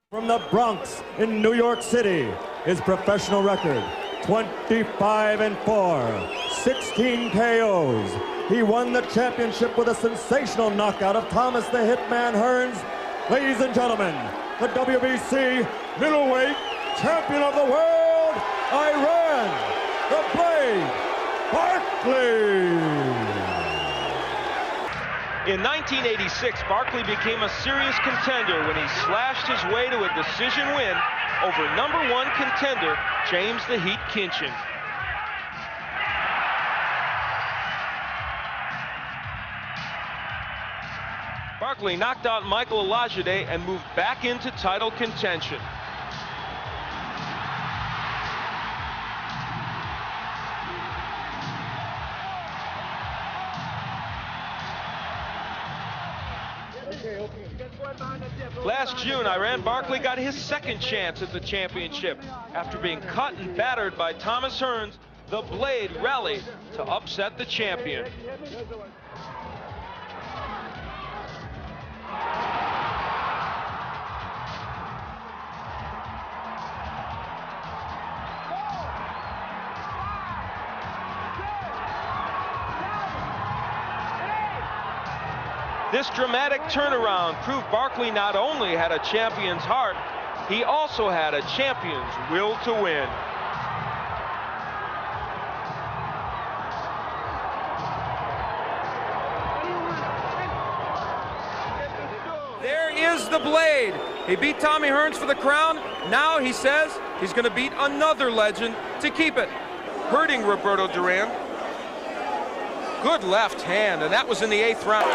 From the Bronx in New York City, his professional record, 25-4, 16 KOs. He won the championship with a sensational knockout of Thomas the Hitman Hearns. Ladies and gentlemen, the WBC middleweight champion of the world, Iran, the Blade, Barkley. In 1986, Barkley became a serious contender when he slashed his way to a decision win over #1 contender James the Heat Kinchin. Barkley knocked out Michael Olajide and moved back into title contention. Last June, Iran Barkley got his second chance at the championship. After being cut and battered by Thomas Hearns, the Blade rallied to upset the champion. This dramatic turnaround proved Barkley not only had a champion's heart, he also had a champion's will to win. There is the Blade. He beat Tommy Hearns for the crown. Now he says he's going to beat another legend to keep it. Hurting Roberto Duran. Good left hand, and that was in the 8th round.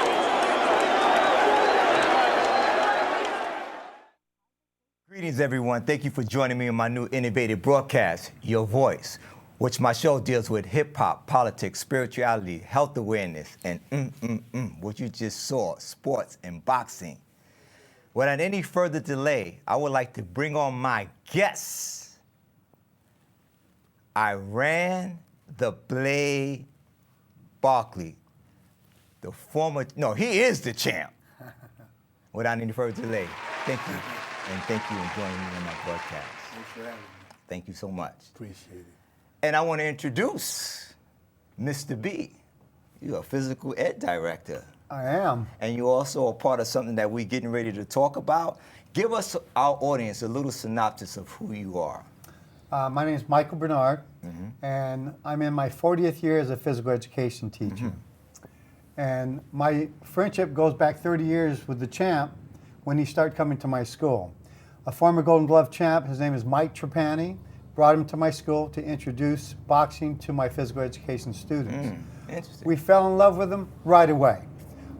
Greetings, everyone. Thank you for joining me on my new innovative broadcast, Your Voice, which my show deals with hip-hop, politics, spirituality, health awareness, and what you just saw, sports and boxing. Without any further delay, I would like to bring on my guests, Iran the Blade Barkley, the former, no, he is the champ. Without any further delay, thank you. And thank you for joining me on my broadcast. Thanks for having me. Thank you so much. Appreciate it. And I want to introduce Mr. B. You're a physical ed director. I am. And you're also a part of something that we're getting ready to talk about. Give us, our audience, a little synopsis of who you are. My name is Michael Bernard, and I'm in my 40th year as a physical education teacher. And my friendship goes back 30 years with the champ when he started coming to my school. A former Golden Glove champ, his name is Mike Trapani, brought him to my school to introduce boxing to my physical education students. Interesting. We fell in love with him right away.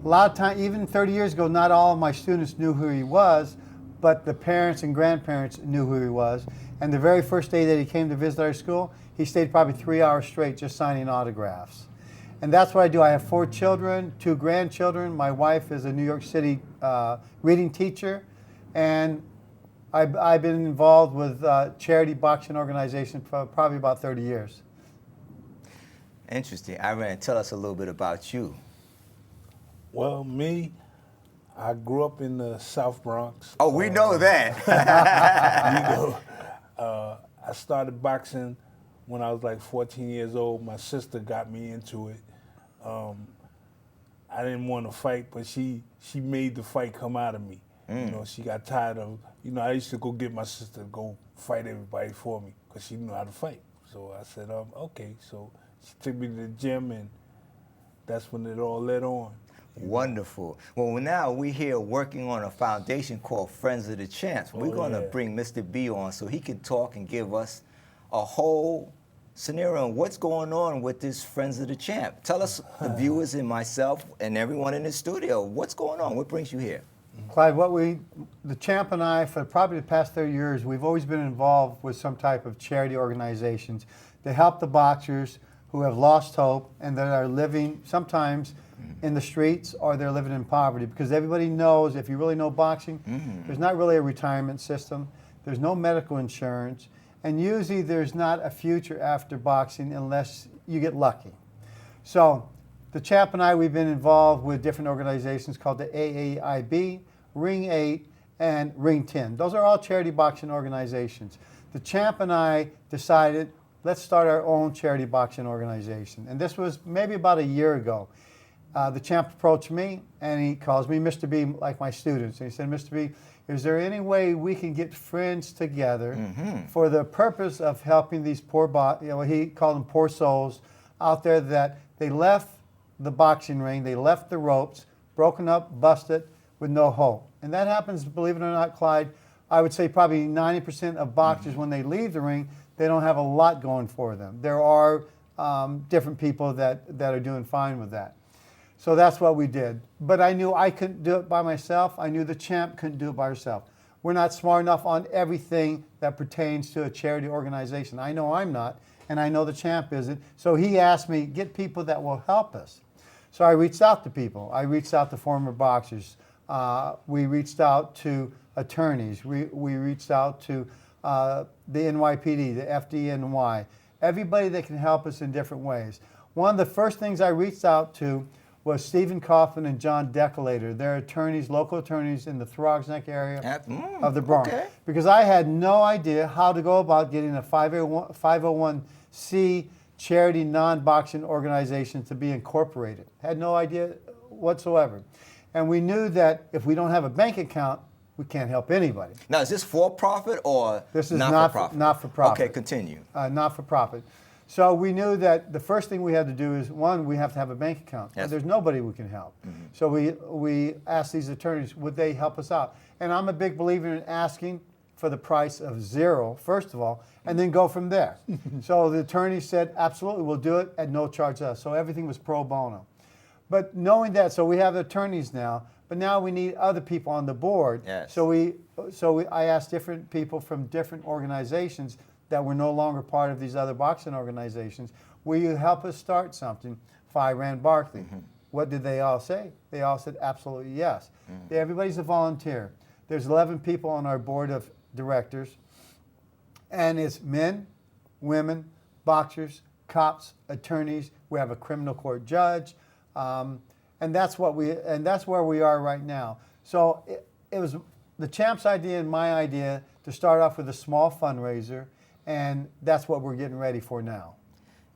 A lot of time, even 30 years ago, not all of my students knew who he was, but the parents and grandparents knew who he was. And the very first day that he came to visit our school, he stayed probably 3 hours straight just signing autographs. And that's what I do. I have 4 children, 2 grandchildren. My wife is a New York City reading teacher. And I've been involved with charity boxing organizations for probably about 30 years. Interesting. Iran, tell us a little bit about you. Well, me, I grew up in the South Bronx. Oh, we know that. I started boxing when I was like 14 years old. My sister got me into it. I didn't want to fight, but she made the fight come out of me. You know, she got tired of, I used to go get my sister to go fight everybody for me because she knew how to fight. So I said, okay. So she took me to the gym, and that's when it all led on. Wonderful. Well, now we're here working on a foundation called Friends of the Champs. We're going to bring Mr. B on so he can talk and give us a whole scenario on what's going on with this Friends of the Champ. Tell us, the viewers and myself and everyone in the studio, what's going on? What brings you here? Clyde, the champ and I, for probably the past 30 years, we've always been involved with some type of charity organizations to help the boxers who have lost hope and that are living sometimes in the streets or they're living in poverty. Because everybody knows, if you really know boxing, there's not really a retirement system, there's no medical insurance, and usually there's not a future after boxing unless you get lucky. So the champ and I, we've been involved with different organizations called the AAIB, Ring 8, and Ring 10. Those are all charity boxing organizations. The champ and I decided, let's start our own charity boxing organization. And this was maybe about a year ago. The champ approached me, and he calls me Mr. B, like my students. And he said, Mr. B, is there any way we can get friends together for the purpose of helping these poor, he called them poor souls out there that they left the boxing ring, they left the ropes, broken up, busted, with no hope. And that happens, believe it or not, Clyde, I would say probably 90% of boxers, when they leave the ring, they don't have a lot going for them. There are different people that are doing fine with that. So that's what we did. But I knew I couldn't do it by myself. I knew the champ couldn't do it by herself. We're not smart enough on everything that pertains to a charity organization. I know I'm not, and I know the champ isn't. So he asked me, get people that will help us. So I reached out to people. I reached out to former boxers. We reached out to attorneys. We reached out to the NYPD, the FDNY, everybody that can help us in different ways. One of the first things I reached out to was Stephen Coughlin and John Decolator. They're attorneys, local attorneys in the Throgs Neck area of the Bronx. Okay. Because I had no idea how to go about getting a 501c charity non-boxing organization to be incorporated. Had no idea whatsoever. And we knew that if we don't have a bank account, we can't help anybody. Now, is this for-profit or This is not-for-profit? Not-for-profit. Okay, continue. Not-for-profit. So we knew that the first thing we had to do is, one, we have to have a bank account. Yes. And there's nobody we can help. So we asked these attorneys, would they help us out? And I'm a big believer in asking for the price of zero, first of all, and then go from there. So the attorney said, absolutely, we'll do it at no charge to us. So everything was pro bono. But knowing that, so we have attorneys now, but now we need other people on the board. Yes. So I asked different people from different organizations that were no longer part of these other boxing organizations, will you help us start something? I ran Barkley. What did they all say? They all said absolutely yes. Everybody's a volunteer. There's 11 people on our board of directors, and it's men, women, boxers, cops, attorneys. We have a criminal court judge, and that's where we are right now. So it was the champ's idea and my idea to start off with a small fundraiser, and that's what we're getting ready for now.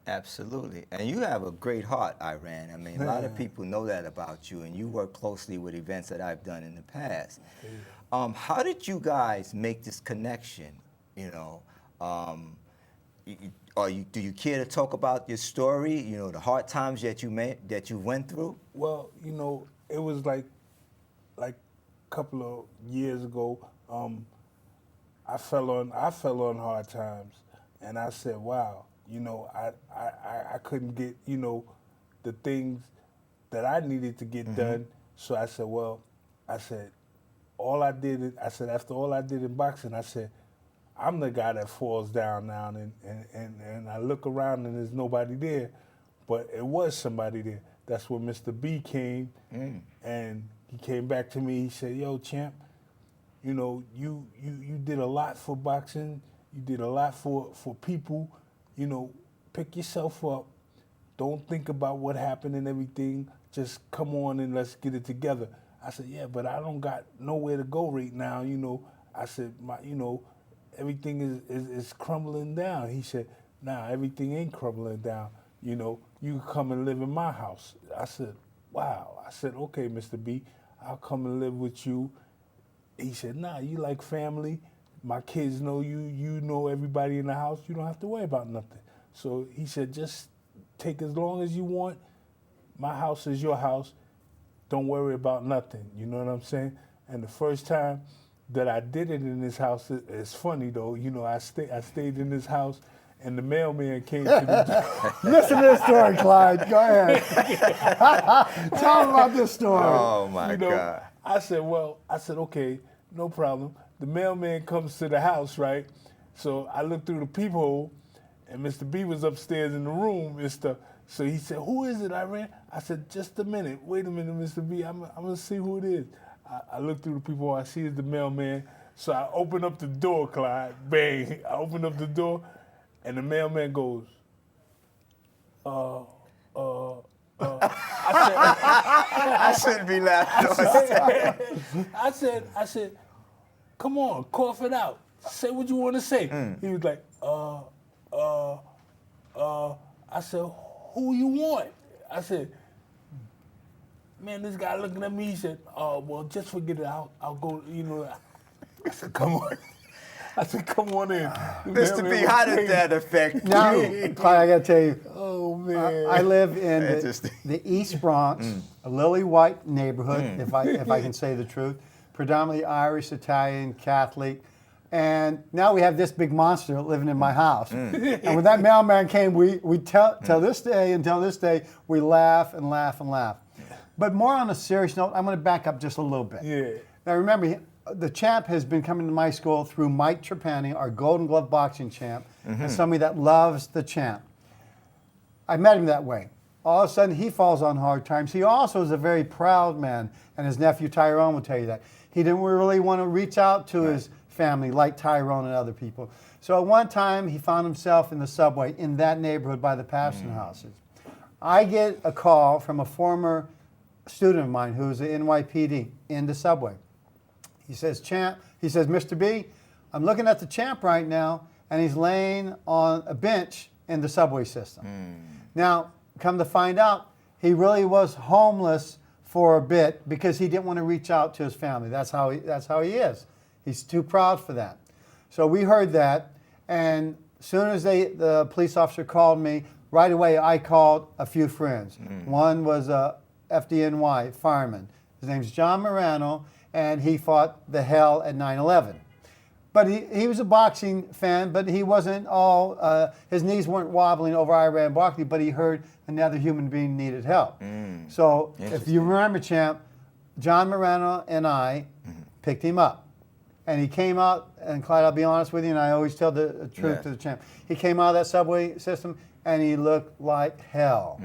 Absolutely. And you have a great heart, Iran. I mean, a lot of people know that about you, and you work closely with events that I've done in the past. How did you guys make this connection? You know, do you care to talk about your story? You know, the hard times that you went through. Well, you know, it was like a couple of years ago. I fell on hard times, and I said, wow, you know, I couldn't get, you know, the things that I needed to get done. So I said, after all I did in boxing, I said, I'm the guy that falls down now, and I look around and there's nobody there, but it was somebody there. That's when Mr. B came, and he came back to me. He said, yo, champ, you know, you did a lot for boxing. You did a lot for people. You know, pick yourself up. Don't think about what happened and everything. Just come on and let's get it together. I said, yeah, but I don't got nowhere to go right now. You know, I said, everything is crumbling down. He said, nah, everything ain't crumbling down. You know, you come and live in my house. I said, wow. I said, okay, Mr. B, I'll come and live with you. He said, nah, you like family. My kids know you. You know everybody in the house. You don't have to worry about nothing. So he said, just take as long as you want. My house is your house. Don't worry about nothing. You know what I'm saying? And the first time that I did it in this house, it's funny though. You know, I stayed in this house, and the mailman came to the Listen to this story, Clyde. Go ahead. Tell them about this story. Oh my God. I said, okay, no problem. The mailman comes to the house, right? So I looked through the peephole, and Mr. B was upstairs in the room and stuff. So he said, who is it, Iran? I said, just a minute. Wait a minute, Mr. B. I'm going to see who it is. I looked through the peephole. I see it's the mailman. So I open up the door, Clyde. Bang. I open up the door, and the mailman goes, I shouldn't be laughing. I said, come on, cough it out. Say what you want to say. He was like, I said, who you want? I said, man, this guy looking at me, he said, well, just forget it. I'll go, you know. I said, come on. I said, come on in. Mr. B, how did that affect Now, you? Clyde, I got to tell you, Oh, man. I live in Interesting. the East Bronx, a lily white neighborhood, if I can say the truth, predominantly Irish, Italian, Catholic. And now we have this big monster living in my house. And when that mailman came, we till this day, we laugh and laugh and laugh. But more on a serious note, I'm going to back up just a little bit. Yeah. Now remember, the champ has been coming to my school through Mike Trapani, our Golden Glove boxing champ, and somebody that loves the champ. I met him that way. All of a sudden, he falls on hard times. He also is a very proud man, and his nephew Tyrone will tell you that. He didn't really want to reach out to his family like Tyrone and other people. So at one time, he found himself in the subway in that neighborhood by the Patterson houses. I get a call from a former student of mine who's an NYPD in the subway. He says, Champ, he says, Mr. B, I'm looking at the champ right now, and he's laying on a bench in the subway system. Now, come to find out, he really was homeless for a bit because he didn't want to reach out to his family. That's how he is. He's too proud for that. So we heard that, and as soon as the police officer called me, right away I called a few friends. One was a FDNY fireman. His name's John Morano, and he fought the hell at 9/11. But he was a boxing fan, but he wasn't all, his knees weren't wobbling over Iran Barkley, but he heard another human being needed help. So if you remember, Champ, John Morano and I picked him up. And he came out, and Clyde, I'll be honest with you, and I always tell the truth to the champ. He came out of that subway system, and he looked like hell.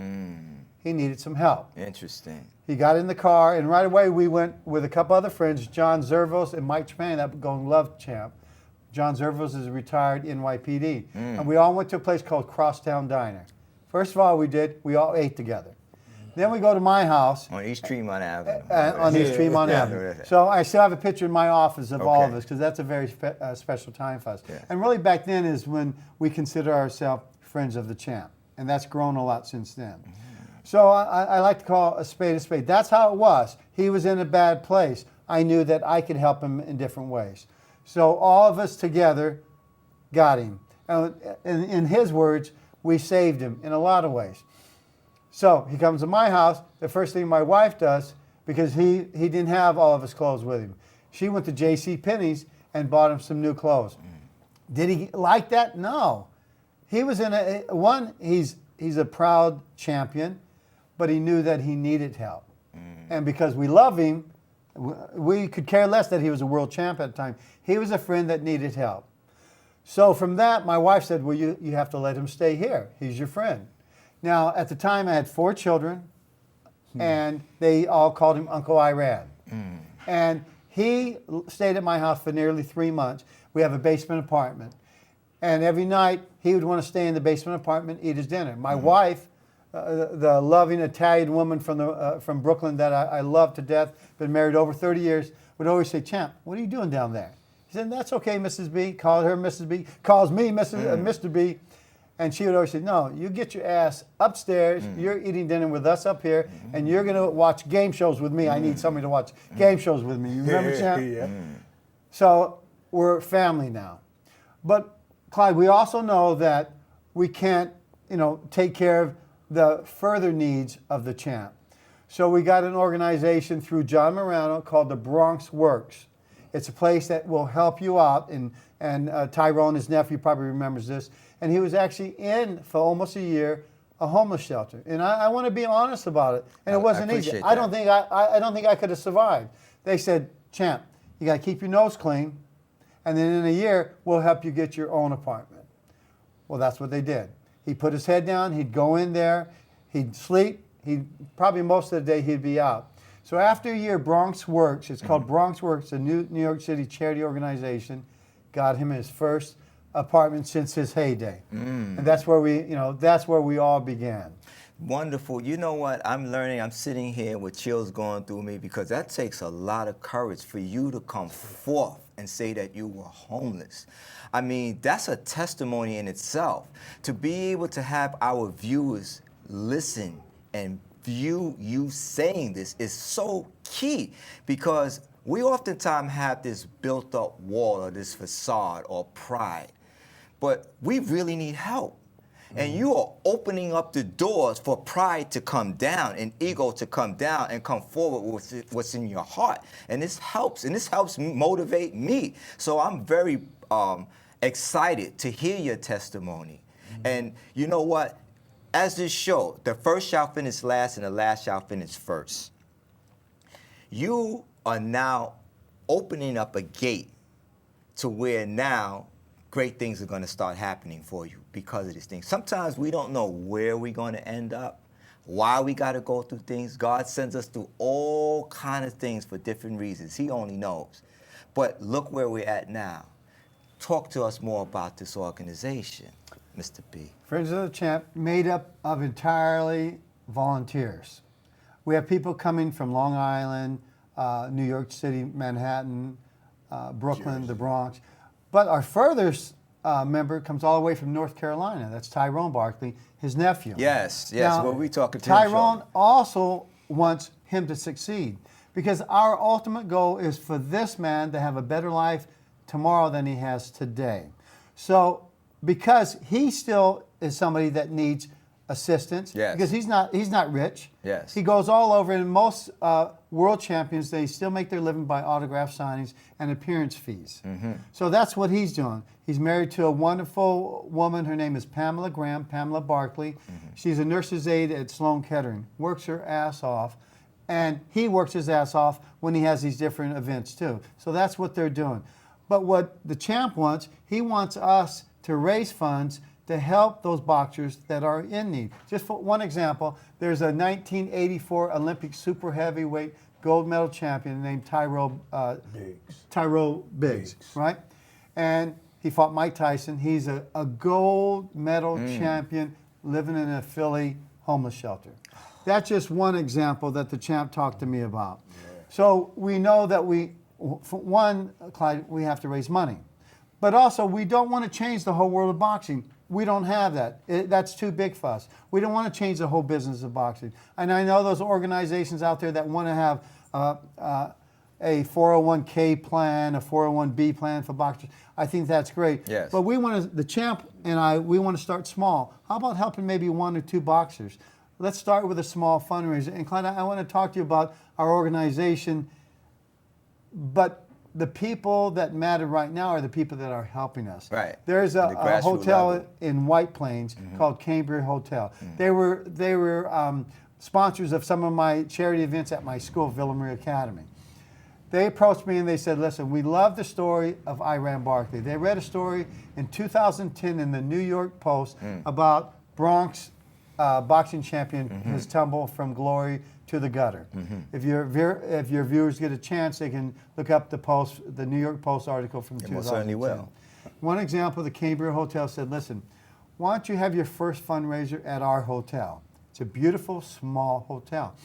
He needed some help. Interesting. He got in the car, and right away we went with a couple other friends, John Zervos and Mike Trapani, that Golden Glove champ. John Zervos is a retired NYPD. And we all went to a place called Crosstown Diner. First of all, we all ate together. Then we go to my house. On East Tremont Avenue. On East Tremont Avenue. So I still have a picture in my office of all of us because that's a very special time for us. And really back then is when we consider ourselves friends of the champ. And that's grown a lot since then. So I like to call a spade a spade. That's how it was. He was in a bad place. I knew that I could help him in different ways. So all of us together got him. And in his words, we saved him in a lot of ways. So he comes to my house. The first thing my wife does, because he didn't have all of his clothes with him, she went to J.C. Penney's and bought him some new clothes. Did he like that? No. He was in he's a proud champion, but he knew that he needed help. And because we love him, we could care less that he was a world champ at the time. He was a friend that needed help. So from that, my wife said, well, you have to let him stay here. He's your friend. Now, at the time, I had 4 children, and they all called him Uncle Iran. And he stayed at my house for nearly 3 months. We have a basement apartment. And every night, he would want to stay in the basement apartment, eat his dinner. My wife, the loving Italian woman from Brooklyn that I love to death, been married over 30 years, would always say, Champ, what are you doing down there? He said, that's okay, Mrs. B. Called her Mrs. B. Calls me Mr. B. And she would always say, no, you get your ass upstairs, you're eating dinner with us up here, and you're going to watch game shows with me. I need somebody to watch game shows with me. You remember, Champ? So we're family now. But, Clyde, we also know that we can't, take care of the further needs of the champ. So we got an organization through John Morano called the Bronx Works. It's a place that will help you out, and Tyrone, his nephew, probably remembers this. And he was actually in, for almost a year, a homeless shelter. And I want to be honest about it. And it wasn't easy. I don't think I could have survived. They said, champ, you got to keep your nose clean, and then in a year, we'll help you get your own apartment. Well, that's what they did. He'd put his head down, he'd go in there, he'd sleep, probably most of the day he'd be out. So after a year, Bronx Works, it's called Bronx Works, a New York City charity organization, got him his first apartment since his heyday. And that's where we all began. Wonderful. You know what? I'm learning. I'm sitting here with chills going through me because that takes a lot of courage for you to come forth and say that you were homeless. I mean, that's a testimony in itself. To be able to have our viewers listen and view you saying this is so key, because we oftentimes have this built-up wall or this facade or pride, but we really need help. And you are opening up the doors for pride to come down and ego to come down and come forward with what's in your heart. And this helps motivate me. So I'm very excited to hear your testimony. And you know what? As this show, the first shall finish last and the last shall finish first. You are now opening up a gate to where now great things are going to start happening for you because of this thing. Sometimes we don't know where we're going to end up, why we got to go through things. God sends us through all kind of things for different reasons. He only knows. But look where we're at now. Talk to us more about this organization, Mr. B. Friends of the Champ, made up of entirely volunteers. We have people coming from Long Island, New York City, Manhattan, Brooklyn, the Bronx. But our furthest member comes all the way from North Carolina. That's Tyrone Barkley, his nephew. Yes, Now, well, we talking to Tyrone also wants him to succeed, because our ultimate goal is for this man to have a better life tomorrow than he has today. So, because he still is somebody that needs assistance, yes, because he's not rich. Yes. He goes all over, and most world champions, they still make their living by autograph signings and appearance fees. So that's what he's doing. He's married to a wonderful woman. Her name is Pamela Barkley. She's a nurse's aide at Sloan Kettering. Works her ass off, and he works his ass off when he has these different events too. So that's what they're doing. But what the champ wants, he wants us to raise funds to help those boxers that are in need. Just for one example, there's a 1984 Olympic super heavyweight gold medal champion named Tyrone Biggs, right? And he fought Mike Tyson. He's a gold medal champion living in a Philly homeless shelter. That's just one example that the champ talked to me about. So we know that for one, Clyde, we have to raise money. But also, we don't want to change the whole world of boxing. We don't have that. That's too big for us. We don't want to change the whole business of boxing. And I know those organizations out there that want to have a 401k plan, a 401b plan for boxers. I think that's great. Yes. But the champ and I, we want to start small. How about helping maybe 1 or 2 boxers? Let's start with a small fundraiser. And Clyde, I want to talk to you about our organization, but the people that matter right now are the people that are helping us. Right. There's a hotel level in White Plains called Cambria Hotel. They were sponsors of some of my charity events at my school, Villa Maria Academy. They approached me and they said, listen, we love the story of Iran Barkley. They read a story in 2010 in the New York Post about Bronx boxing champion, his tumble from glory to the gutter. If your viewers get a chance, they can look up the New York Post article from 2010. Most certainly will. One example, the Cambria Hotel said, listen, why don't you have your first fundraiser at our hotel? It's a beautiful, small hotel.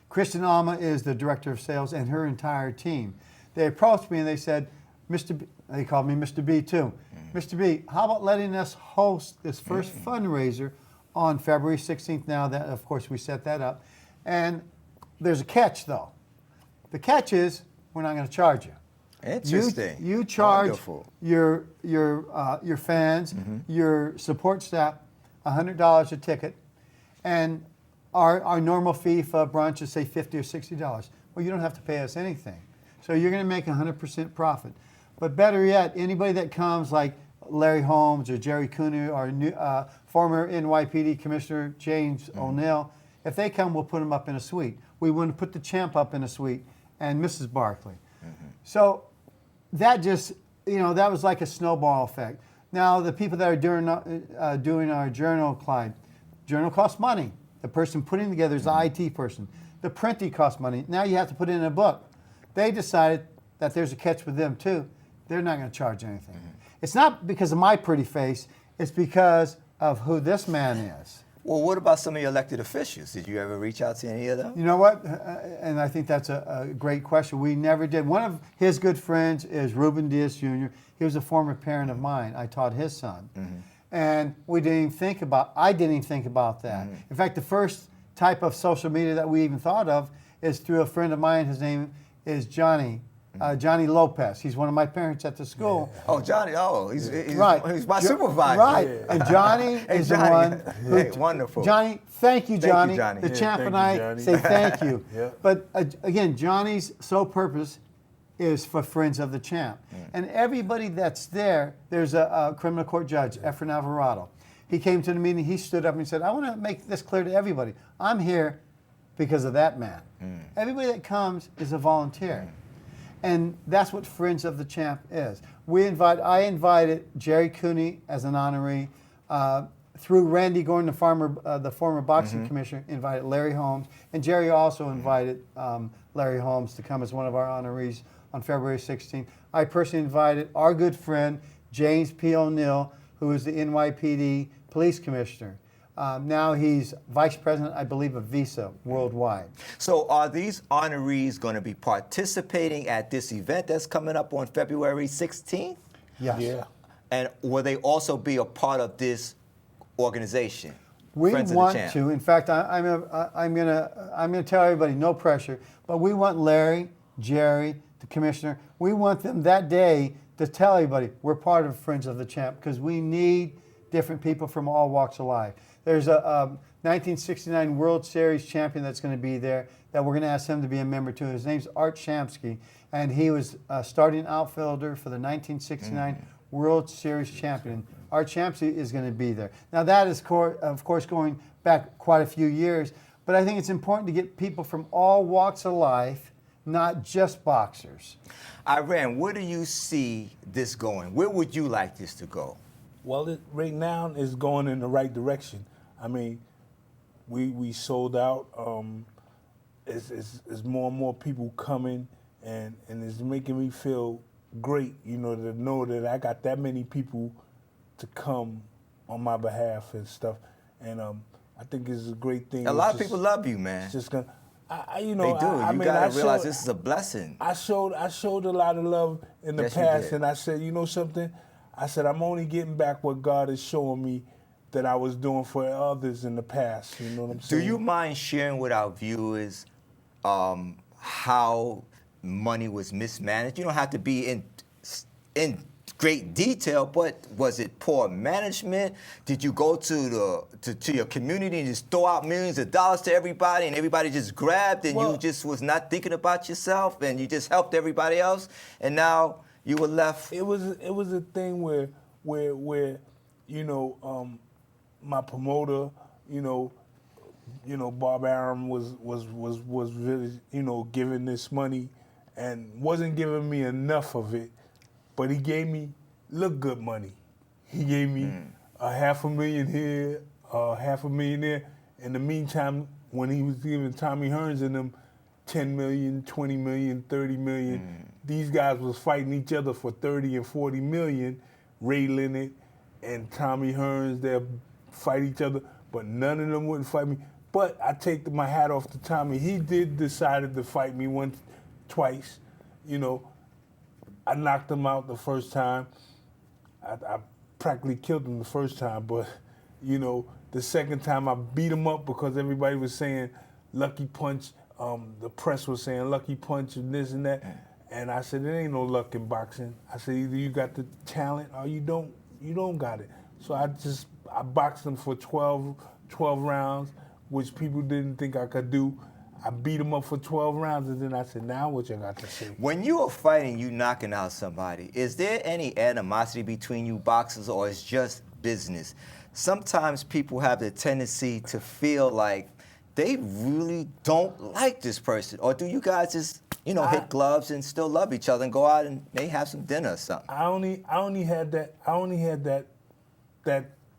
Kristen Alma is the director of sales and her entire team. They approached me and they said, Mr. B, they called me Mr. B too. Mr. B, how about letting us host this first fundraiser on February 16th now? That, of course, we set that up. And there's a catch, though. The catch is we're not going to charge you. Interesting. You charge Wonderful. your fans, your support staff, $100 a ticket, and our normal fee for brunch is say $50 or $60. Well, you don't have to pay us anything, so you're going to make 100% profit. But better yet, anybody that comes, like Larry Holmes or Jerry Cooner or former NYPD Commissioner James O'Neill, if they come, we'll put them up in a suite. We want to put the champ up in a suite, and Mrs. Barkley. So that just, that was like a snowball effect. Now, the people that are doing our journal, Clyde, journal costs money. The person putting together is the IT person. The printing costs money. Now you have to put it in a book. They decided that there's a catch with them too. They're not going to charge anything. It's not because of my pretty face. It's because of who this man is. Well, what about some of your elected officials? Did you ever reach out to any of them? You know what? And I think that's a great question. We never did. One of his good friends is Ruben Diaz Jr. He was a former parent of mine. I taught his son. And I didn't even think about that. In fact, the first type of social media that we even thought of is through a friend of mine. His name is Johnny Lopez. He's one of my parents at the school. Oh, Johnny! Oh, he's right. He's my supervisor. Right, and Johnny is the one. Who, hey, wonderful. Johnny, thank you, Johnny. Johnny. The champ thank and you, I Johnny. say thank you. Yeah. But again, Johnny's sole purpose is for Friends of the Champ, and everybody that's there. There's a criminal court judge, Efren Alvarado. He came to the meeting. He stood up and he said, "I want to make this clear to everybody. I'm here because of that man. Everybody that comes is a volunteer." And that's what Friends of the Champ is. I invited Jerry Cooney as an honoree. Through Randy Gordon, the former boxing commissioner, invited Larry Holmes. And Jerry also invited Larry Holmes to come as one of our honorees on February 16th. I personally invited our good friend, James P. O'Neill, who is the NYPD police commissioner. Now he's vice president, I believe, of Visa worldwide. So are these honorees going to be participating at this event that's coming up on February 16th? Yes. Yeah. And will they also be a part of this organization? We Friends of the want Champ? to. In fact, I'm gonna tell everybody, no pressure, but we want Larry, Jerry, the commissioner. We want them that day to tell everybody we're part of Friends of the Champ because we need different people from all walks of life. There's a 1969 World Series champion that's going to be there that we're going to ask him to be a member too. His name's Art Shamsky, and he was a starting outfielder for the 1969 World Series champion. Art Shamsky is going to be there. Now that is, of course, going back quite a few years, but I think it's important to get people from all walks of life, not just boxers. Iran, where do you see this going? Where would you like this to go? Well, right now it's going in the right direction. I mean, we sold out. It's more and more people coming, and it's making me feel great, to know that I got that many people to come on my behalf and stuff. And I think it's a great thing. A lot of people love you, man. It's just gonna, they do. You gotta realize this is a blessing. I showed a lot of love in the Yes, you past, did. and I said, you know something? I said, I'm only getting back what God is showing me that I was doing for others in the past. You know what I'm saying? Do you mind sharing with our viewers how money was mismanaged? You don't have to be in great detail, but was it poor management? Did you go to your community and just throw out millions of dollars to everybody, and everybody just grabbed, and you just was not thinking about yourself, and you just helped everybody else, and now you were left? It was a thing where my promoter, Bob Arum was really, giving this money and wasn't giving me enough of it, but he gave me look good money. He gave me $500,000 here, $500,000 there. In the meantime, when he was giving Tommy Hearns and them $10 million, $20 million, $30 million, these guys was fighting each other for $30 and $40 million. Ray Leonard and Tommy Hearns, they'll fight each other, but none of them wouldn't fight me. But I take my hat off to Tommy. He did decided to fight me twice. I knocked him out the first time. I practically killed him the first time, but the second time I beat him up because everybody was saying lucky punch. The press was saying lucky punch and this and that. And I said, there ain't no luck in boxing. I said, either you got the talent or you don't got it. So I boxed him for 12 rounds, which people didn't think I could do. I beat him up for 12 rounds, and then I said, now what you got to say? When you are fighting, you knocking out somebody, is there any animosity between you boxers, or it's just business? Sometimes people have the tendency to feel like they really don't like this person, or do you guys just you know, hit gloves and still love each other and go out and maybe have some dinner or something. I only had that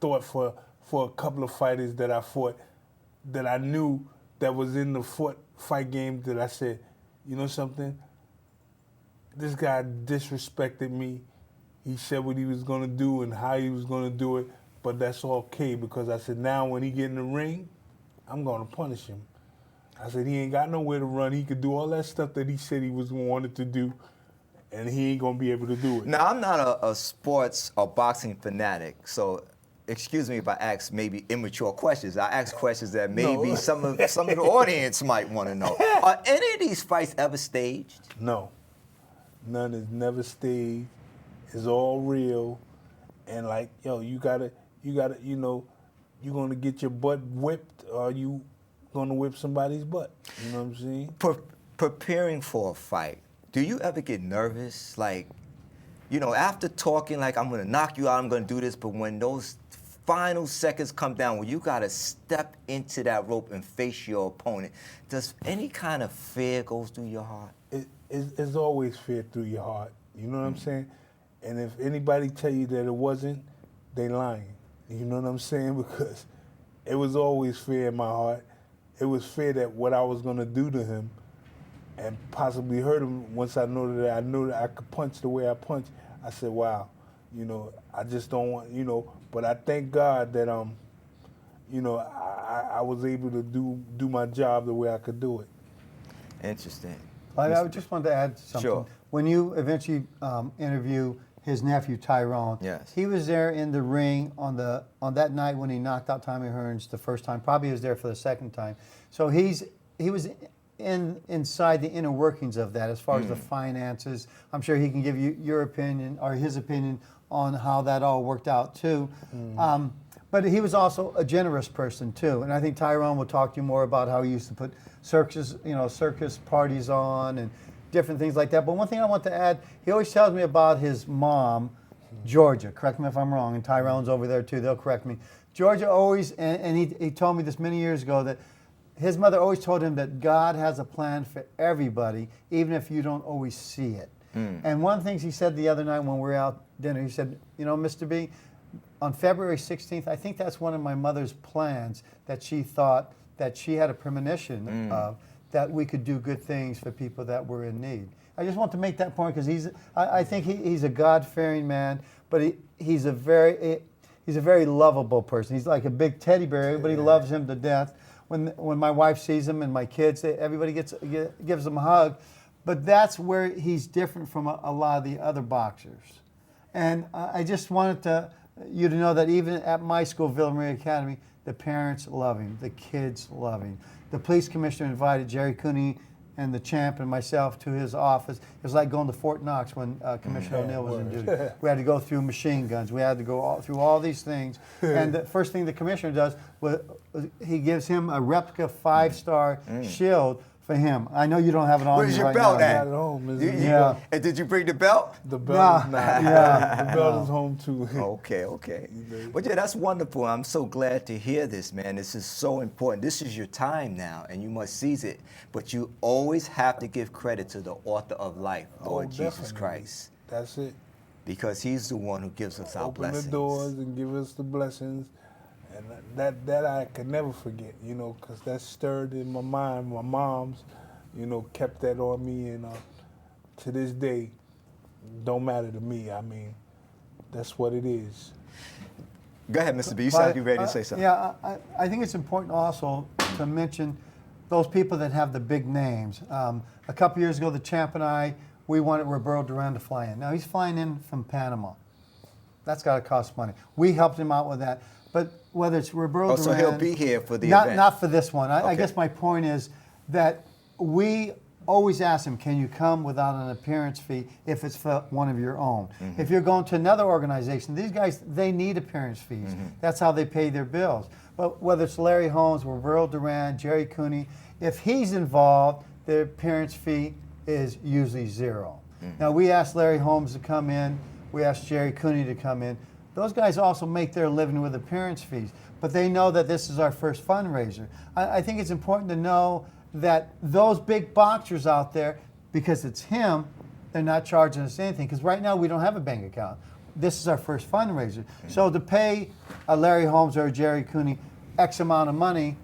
thought for a couple of fighters that I fought, that I knew that was in the fight game, that I said, you know something, this guy disrespected me. He said what he was gonna do and how he was gonna do it, but that's okay, because I said, now when he get in the ring, I'm gonna punish him. I said, he ain't got nowhere to run. He could do all that stuff that he said he wanted to do, and he ain't gonna be able to do it. Now, I'm not a sports or boxing fanatic, so excuse me if I ask maybe immature questions. I ask questions that maybe some of the audience might want to know. Are any of these fights ever staged? No, none is never staged. It's all real, and like, yo, you gotta, you know, you gonna get your butt whipped, or you gonna whip somebody's butt. You know what I'm saying? Preparing for a fight, do you ever get nervous? Like, you know, after talking, like, I'm gonna knock you out, I'm gonna do this, but when those final seconds come down, when you gotta step into that rope and face your opponent, does any kind of fear go through your heart? It's always fear through your heart. You know what I'm saying? And if anybody tell you that it wasn't, they lying. You know what I'm saying? Because it was always fear in my heart. It was fear that what I was gonna do to him and possibly hurt him. Once I knew that I could punch the way I punch, I said, wow, you know, I just don't want, you know, but I thank God that, you know, I was able to do my job the way I could do it. Interesting. I just wanted to add something. Sure. When you eventually interview his nephew Tyrone, yes, he was there in the ring on that night when he knocked out Tommy Hearns the first time. Probably he was there for the second time. So he was inside the inner workings of that as far as the finances. I'm sure he can give you your opinion or his opinion on how that all worked out too. But he was also a generous person too, and I think Tyrone will talk to you more about how he used to put circus parties on and different things like that. But one thing I want to add, he always tells me about his mom, Georgia. Correct me if I'm wrong, and Tyrone's over there too. They'll correct me. Georgia always, and he told me this many years ago, that his mother always told him that God has a plan for everybody, even if you don't always see it. And one of the things he said the other night when we were out dinner, he said, you know, Mr. B, on February 16th, I think that's one of my mother's plans, that she thought that she had a premonition of, that we could do good things for people that were in need. I just want to make that point because I think he's a God-fearing man, but he's a very lovable person. He's like a big teddy bear. Everybody loves him to death. When my wife sees him and my kids, everybody gives him a hug. But that's where he's different from a lot of the other boxers. And I just wanted you to know that even at my school, Villa Maria Academy, the parents love him, the kids love him. The police commissioner invited Jerry Cooney and the champ and myself to his office. It was like going to Fort Knox when Commissioner O'Neill was in duty. We had to go through machine guns. We had to go through all these things. And the first thing the commissioner does was he gives him a replica 5-star shield for him. I know you don't have it on. Where's you your right belt now. at? At home, Yeah. And did you bring the belt? The belt is not. Yeah. The belt is home too. Okay. But yeah, that's wonderful. I'm so glad to hear this, man. This is so important. This is your time now, and you must seize it. But you always have to give credit to the author of life, Lord Jesus Definitely. Christ. That's it. Because he's the one who gives us our Open blessings. the doors and give us the blessings. And that I can never forget, you know, because that stirred in my mind. My mom's, you know, kept that on me, and to this day, don't matter to me. I mean, that's what it is. Go ahead, Mr. B. You sound like you're ready to say something. Yeah, I think it's important also to mention those people that have the big names. A couple years ago, the champ and I, we wanted Roberto Duran to fly in. Now, he's flying in from Panama. That's got to cost money. We helped him out with that. But whether it's Roberto Duran... So he'll be here for the event. Not for this one. I Okay. guess my point is that we always ask him, can you come without an appearance fee if it's for one of your own? If you're going to another organization, these guys, they need appearance fees. That's how they pay their bills. But whether it's Larry Holmes, Roberto Duran, Jerry Cooney, if he's involved, the appearance fee is usually zero. Now, we asked Larry Holmes to come in. We asked Jerry Cooney to come in. Those guys also make their living with appearance fees, but they know that this is our first fundraiser. I think it's important to know that those big boxers out there, because it's him, they're not charging us anything. Because right now we don't have a bank account. This is our first fundraiser. So to pay a Larry Holmes or a Jerry Cooney X amount of money,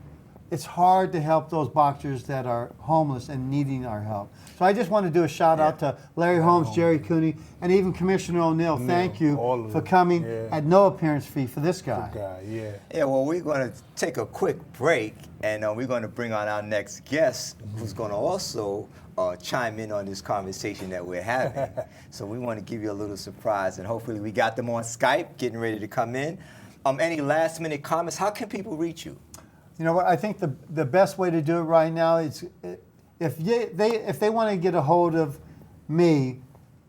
it's hard to help those boxers that are homeless and needing our help. So I just want to do a shout out to Larry Holmes, Jerry Cooney, and even Commissioner O'Neill. Thank you for coming at no appearance fee for this guy. Yeah, well, we're going to take a quick break, and we're going to bring on our next guest, who's going to also chime in on this conversation that we're having. So we want to give you a little surprise, and hopefully we got them on Skype, getting ready to come in. Any last-minute comments? How can people reach you? You know what? I think the best way to do it right now is if they want to get a hold of me,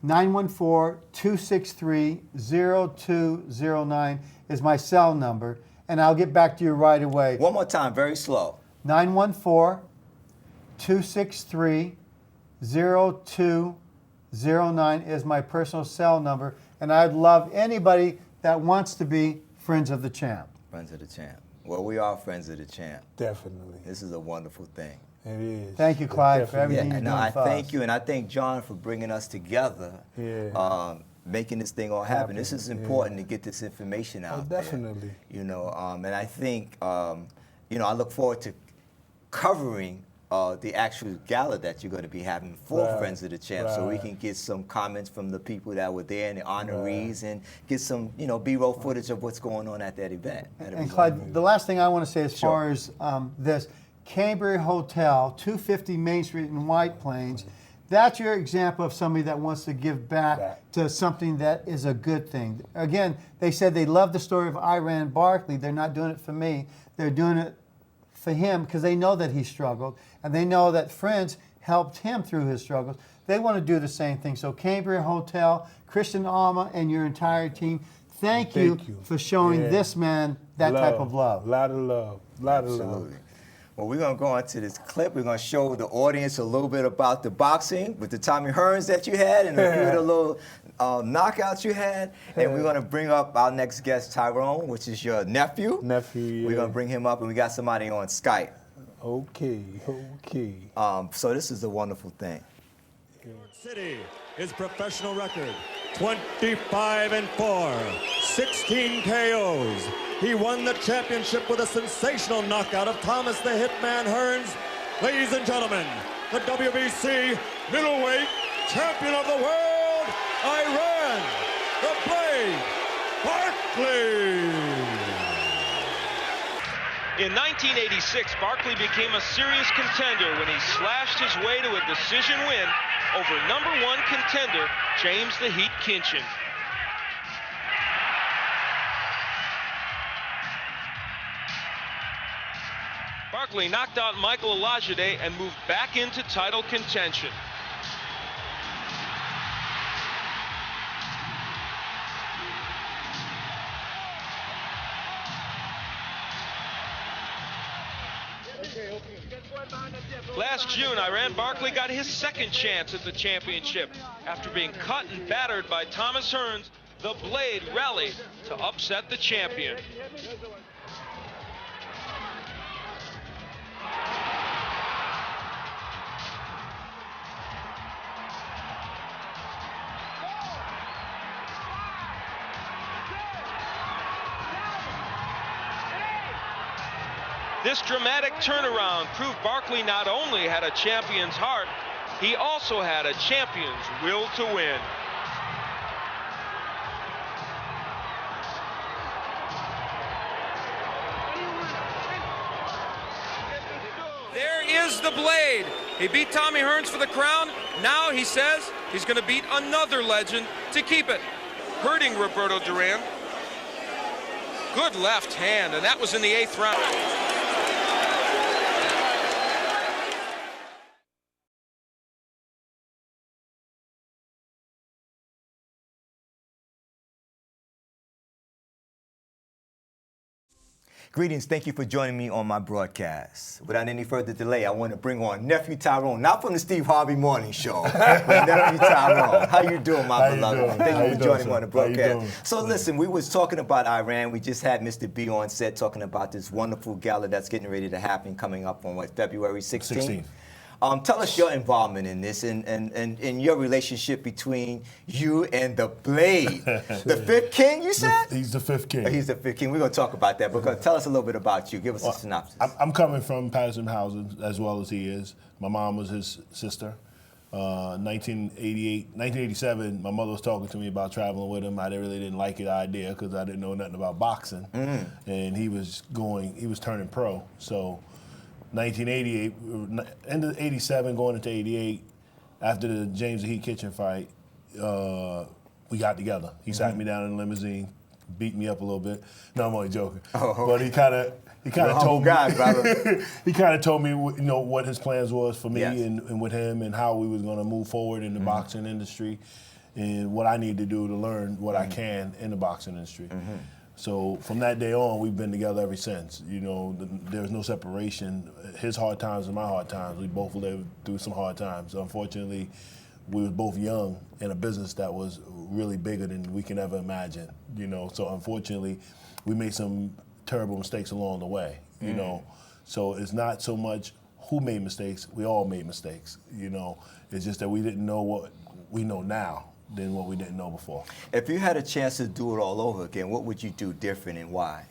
914-263-0209 is my cell number, and I'll get back to you right away. One more time, very slow. 914-263-0209 is my personal cell number, and I'd love anybody that wants to be Friends of the Champ. Friends of the Champ. Well, we are Friends of the Champ. Definitely. This is a wonderful thing. It is. Thank you, Clyde, for everything you're doing I for thank us. you, and I thank John for bringing us together, making this thing all happen. This is important to get this information out definitely. there. You know, and I think, you know, I look forward to covering the actual gala that you're going to be having for Friends of the Champ, so we can get some comments from the people that were there and the honorees, and get some, you know, B-roll footage of what's going on at that event. And Clyde, the last thing I want to say as far as this, Cambria Hotel, 250 Main Street in White Plains, that's your example of somebody that wants to give back to something that is a good thing. Again, they said they love the story of Iran Barkley. They're not doing it for me. They're doing it for him because they know that he struggled, and they know that friends helped him through his struggles. They want to do the same thing. So Cambria Hotel, Christian Alma, and your entire team, thank you for showing this man that type of love. A lot of love. A lot of love. Well, we're going to go into this clip. We're going to show the audience a little bit about the boxing with the Tommy Hearns that you had and a few of the little knockouts you had. And we're going to bring up our next guest, Tyrone, which is your nephew. We're going to bring him up, and we got somebody on Skype. Okay. So this is a wonderful thing. City, his professional record, 25-4, 16 KOs. He won the championship with a sensational knockout of Thomas the Hitman Hearns. Ladies and gentlemen, the WBC middleweight champion of the world, Iran, the Blade, Barkley. In 1986, Barkley became a serious contender when he slashed his way to a decision win over #1 contender James the Heat Kinchin. Barkley knocked out Michael Olajide and moved back into title contention. Last June, Iran Barkley got his second chance at the championship after being cut and battered by Thomas Hearns. The Blade rallied to upset the champion. This dramatic turnaround proved Barkley not only had a champion's heart, he also had a champion's will to win. There is the Blade. He beat Tommy Hearns for the crown. Now he says he's going to beat another legend to keep it. Hurting Roberto Duran. Good left hand, and that was in the 8th round. Greetings, thank you for joining me on my broadcast. Without any further delay, I want to bring on Nephew Tyrone, not from the Steve Harvey Morning Show, but Nephew Tyrone. How you doing, my beloved? Thank you for joining me on the broadcast. So listen, we was talking about Iran. We just had Mr. B on set talking about this wonderful gala that's getting ready to happen coming up on, what, February 16th? Tell us your involvement in this and your relationship between you and the Blade. The fifth king, you said? He's the fifth king. He's the fifth king. We're going to talk about that. But tell us a little bit about you. Give us a synopsis. I'm coming from Patterson Housing as well as he is. My mom was his sister. 1987, my mother was talking to me about traveling with him. I really didn't like the idea because I didn't know nothing about boxing. And he was turning pro. So 1988, end of 87, going into 88, after the James the Heat Kitchen fight, we got together. He sat me down in a limousine, beat me up a little bit. No, I'm only joking. But he kind of told me. He kind of told me, what his plans was for me and with him, and how we was going to move forward in the boxing industry, and what I need to do to learn what I can in the boxing industry. So from that day on, we've been together ever since. There's no separation. His hard times and my hard times. We both lived through some hard times. Unfortunately, we were both young in a business that was really bigger than we can ever imagine. So unfortunately, we made some terrible mistakes along the way. So it's not so much who made mistakes. We all made mistakes. It's just that we didn't know what we know now than what we didn't know before. If you had a chance to do it all over again, what would you do different and why?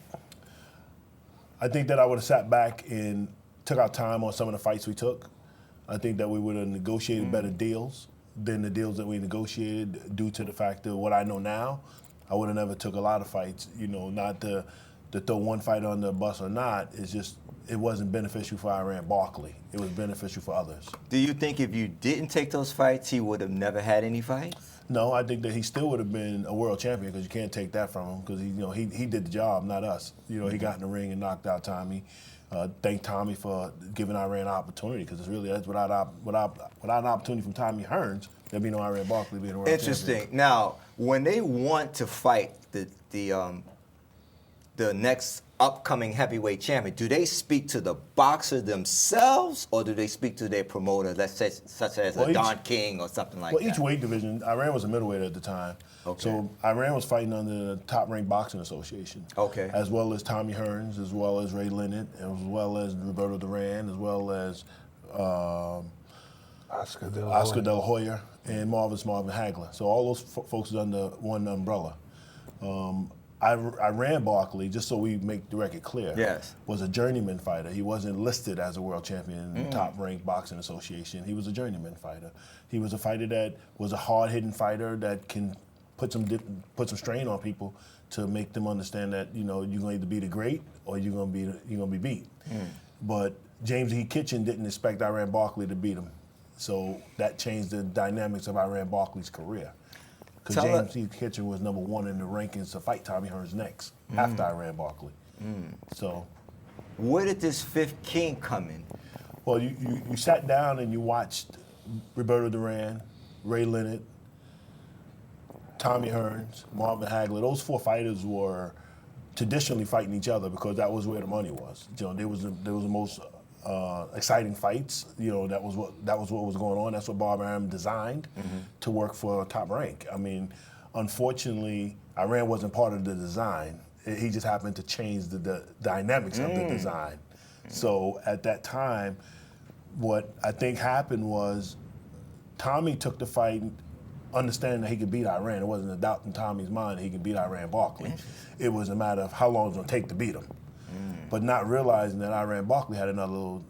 I think that I would have sat back and took our time on some of the fights we took. I think that we would have negotiated better deals than the deals that we negotiated, due to the fact that what I know now, I would have never took a lot of fights. Not to throw one fight on the bus or not, it's just, it wasn't beneficial for Iran Barkley. It was beneficial for others. Do you think if you didn't take those fights, he would have never had any fights? No, I think that he still would have been a world champion, because you can't take that from him, because he did the job, not us. He got in the ring and knocked out Tommy. Thank Tommy for giving Iran an opportunity, because that's without an opportunity from Tommy Hearns, there'd be no Iran Barkley being a world champion. Interesting. Now, when they want to fight the next upcoming heavyweight champion, do they speak to the boxer themselves, or do they speak to their promoter, let's say, such as a Don King or something like that? Well, each weight division, Iran was a middleweight at the time. Okay. So Iran was fighting under the Top Rank Boxing Association. Okay. As well as Tommy Hearns, as well as Ray Leonard, as well as Roberto Duran, as well as Oscar De La Hoya and Marvin Hagler. So all those folks is under one umbrella. Iran Barkley, just so we make the record clear, was a journeyman fighter. He wasn't listed as a world champion in the Top Rank Boxing Association. He was a journeyman fighter. He was a fighter that was a hard-hitting fighter that can put some strain on people to make them understand that you're going to either be the great or you're going to be beat. But James E. Kitchen didn't expect Iran Barkley to beat him, so that changed the dynamics of Iran Barkley's career. Because James E. Kitchen was #1 in the rankings to fight Tommy Hearns next, after Iran Barkley. So, where did this fifth king come in? Well, you sat down and you watched Roberto Duran, Ray Leonard, Tommy Hearns, Marvin Hagler. Those four fighters were traditionally fighting each other because that was where the money was. There was the most exciting fights. That was what was going on. That's what Bob Arum designed to work for Top Rank. I mean, unfortunately, Iran wasn't part of the design. He just happened to change the dynamics of the design. So at that time, what I think happened was Tommy took the fight understanding that he could beat Iran. It wasn't a doubt in Tommy's mind that he could beat Iran Barkley. It was a matter of how long it was going to take to beat him. But not realizing that Iran Barkley had another little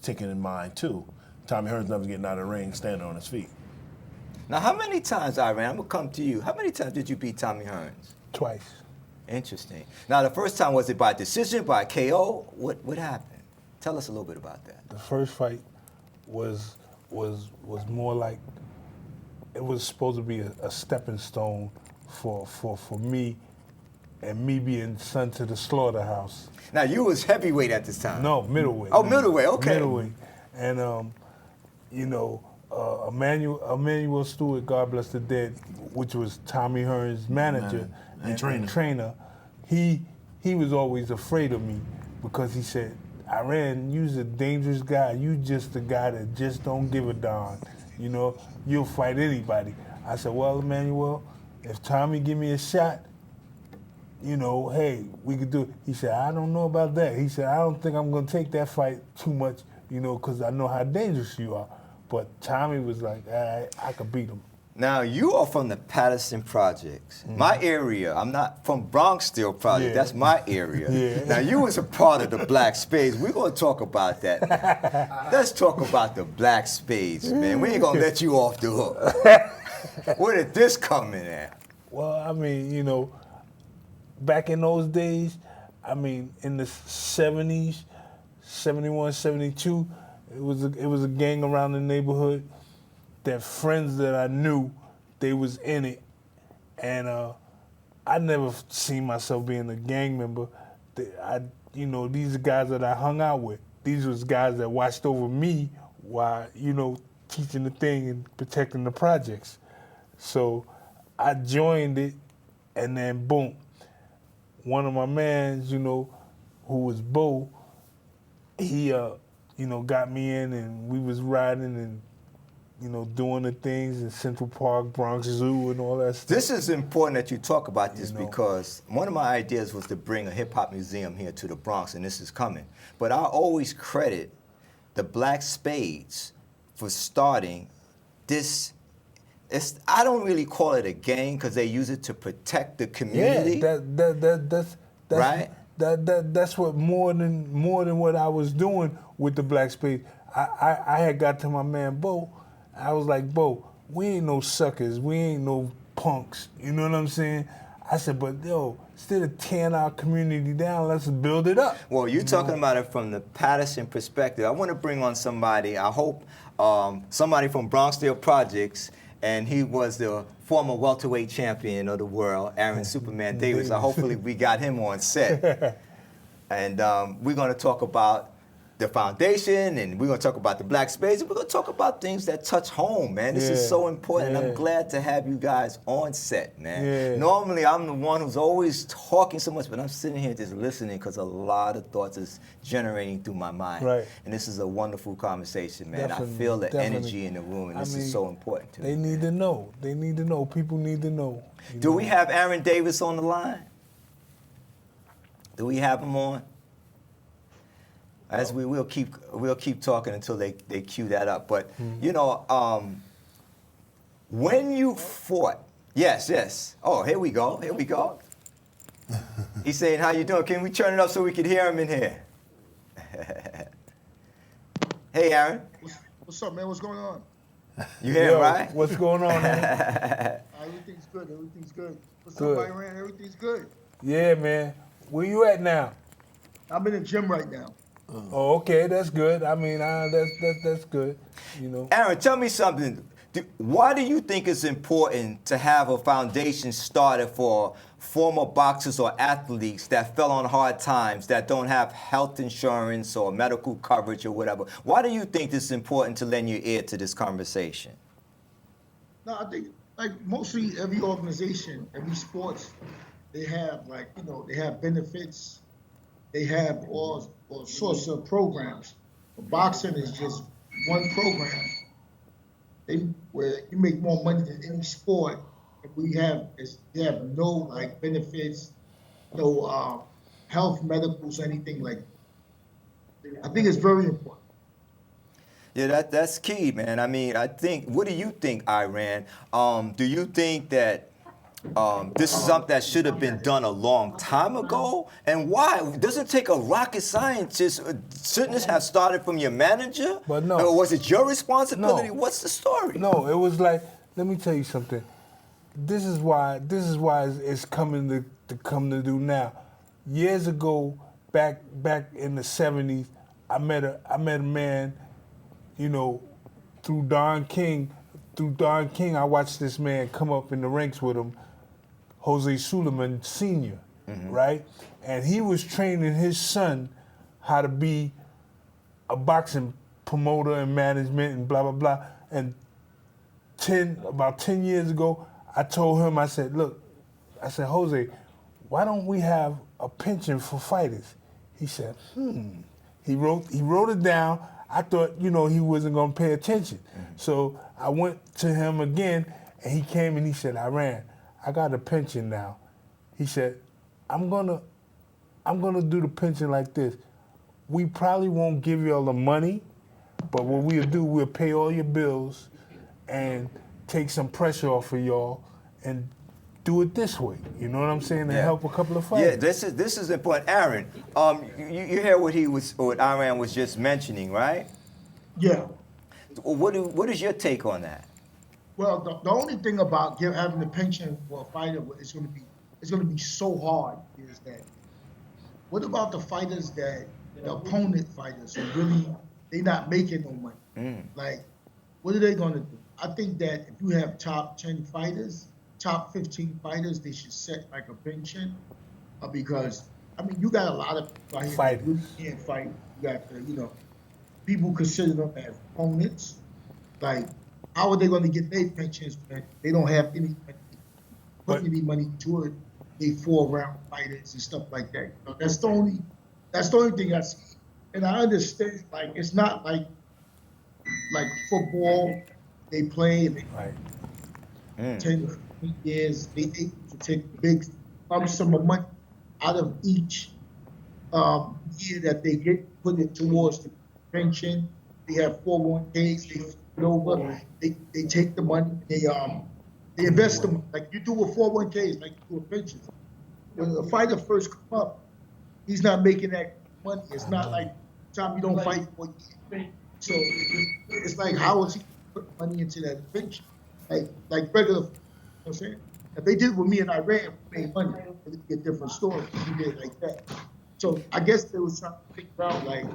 ticking in mind too. Tommy Hearns never getting out of the ring, standing on his feet. Now, how many times, Iran, I'm going to come to you, how many times did you beat Tommy Hearns? Twice. Interesting. Now, the first time, was it by decision, by KO? What happened? Tell us a little bit about that. The first fight was more like, it was supposed to be a stepping stone for me, and me being son to the slaughterhouse. Now, you was heavyweight at this time? No, middleweight. Oh, middleweight, okay. Middleweight. And, Emmanuel Stewart, God bless the dead, which was Tommy Hearns' manager and trainer, he was always afraid of me because he said, Iran, you's a dangerous guy. You just a guy that just don't give a darn. You'll fight anybody. I said, well, Emmanuel, if Tommy give me a shot, hey, we could do it. He said, I don't know about that. He said, I don't think I'm going to take that fight too much you know, because I know how dangerous you are. But Tommy was like, I could beat him. Now, you are from the Patterson Projects. My area, I'm not from Bronx Steel Project, that's my area. Now, you was a part of the Black Spades. We're going to talk about that. Let's talk about the Black Spades, man. We ain't going to let you off the hook. Where did this come in at? Well, I mean, you know, back in those days, I mean, in the 70s, 71, 72, it was a gang around the neighborhood. That friends that I knew, they was in it, and I never seen myself being a gang member. You know, these are guys that I hung out with. These was guys that watched over me while, you know, teaching the thing and protecting the projects. So I joined it, and then boom, one of my mans, you know, who was Bo, he, you know, got me in, and we was riding and, you know, doing the things in Central Park, Bronx Zoo, and all that stuff. This is important that you talk about this, You know. because one of my ideas was to bring a hip-hop museum here to the Bronx, and this is coming. But I always credit the Black Spades for starting this. I don't really call it a gang because they use it to protect the community. Yeah, that's right. That's what more than what I was doing with the Black Spades. I had got to my man Bo. I was like, Bo, we ain't no suckers. We ain't no punks. You know what I'm saying? I said, but yo, instead of tearing our community down, let's build it up. Well, you're talking about it from the Patterson perspective. I want to bring on somebody, I hope, somebody from Bronx Steel Projects, and he was the former welterweight champion of the world, Aaron Superman Davis. So hopefully we got him on set. And we're going to talk about the foundation, and we're going to talk about the Black Spades, and we're going to talk about things that touch home, man. This is so important. I'm glad to have you guys on set, man. Normally, I'm the one who's always talking so much, but I'm sitting here just listening because a lot of thoughts is generating through my mind. Right. And this is a wonderful conversation, man. Definitely, I feel the definitely. energy in the room, and this is so important to me. They need to know. They need to know. People need to know. Do we have Aaron Davis on the line? Do we have him on? As we'll keep talking until they cue that up. But you know, when you fought, yes. Oh, here we go. He's saying, "How you doing? Can we turn it up so we can hear him in here?" Hey, Aaron. What's up, man? What's going on? You hear him, right? What's going on, man? Everything's good. What's Good. up, Iran? Everything's good. Yeah, man. Where you at now? I'm in the gym right now. Oh, okay, that's good. I mean, that's good. You know. Aaron, tell me something. Why do you think it's important to have a foundation started for former boxers or athletes that fell on hard times, that don't have health insurance or medical coverage or whatever? Why do you think it's important to lend your ear to this conversation? No, I think like mostly every organization, every sports, they have they have benefits, they have all sorts of programs. But boxing is just one program. Where you make more money than any sport. We have no benefits, no health, medicals, anything like that. I think it's very important. Yeah, that's key, man. I mean, what do you think, Iran? Do you think that this is something that should have been done a long time ago? And why? Does it take a rocket scientist? Shouldn't this have started from your manager? But no. Or was it your responsibility? No. What's the story? No, it was like, let me tell you something. This is why it's coming to come to do now. Years ago, back in the 70s, I met a man, you know, through Don King. Through Don King, I watched this man come up in the ranks with him, Jose Suleiman Sr., right? And he was training his son how to be a boxing promoter and management and blah, blah, blah. And about 10 years ago, I told him, I said, look, Jose, why don't we have a pension for fighters? He said, He wrote it down. I thought, you know, he wasn't gonna pay attention. So I went to him again, and he came and he said, Iran, I got a pension now. He said, I'm gonna do the pension like this. We probably won't give you all the money, But what we'll do, we'll pay all your bills and take some pressure off of y'all and do it this way. You know what I'm saying? To help a couple of fighters. Yeah, this is important. Aaron, you hear what Iran was just mentioning, right? Yeah. What is your take on that? Well, the only thing about having a pension for a fighter is going to be so hard is that. What about the fighters the opponent fighters who really they not making no money? Like, what are they going to do? I think that if you have top 10 fighters, top 15 fighters, they should set like a pension, because I mean you got a lot of fighters that really can't fight. You got people consider them as opponents. Like, how are they going to get their pensions when they don't have any money toward they 4-round fighters and stuff like that? That's the only thing I see. And I understand, like, it's not like football. They play and 10 or 15 years. They able to take big lump sum of money out of each year that they get, put it towards the pension. They have 401ks. They flip it over. They take the money. They invest them like you do with 401ks, like you do with pensions. When the fighter first come up, he's not making that money. It's not like time you don't fight for a year. So it's like, how is he put money into that pension? Like regular, you know what I'm saying? If they did with me and Iran, we made money. It would be a different story if we did like that. So I guess they was trying to figure out, like,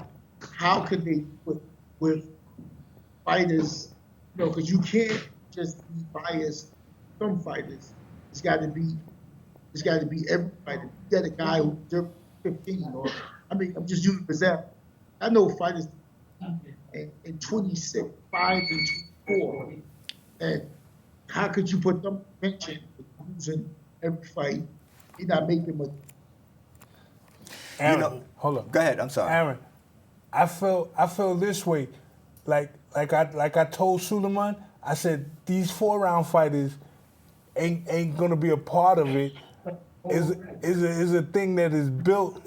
how could they put with fighters, because you can't just be biased. Some fighters, it's got to be every fighter. You got a guy who's 15, or I mean, I'm just using an example. I know fighters in 26, 5 and 24, and how could you put them pension losing every fight? You're not making money. Aaron, hold on. Go ahead. I'm sorry. Aaron, I feel this way. Like I told Suleiman, I said these 4-round fighters ain't gonna be a part of it. Is a thing that is built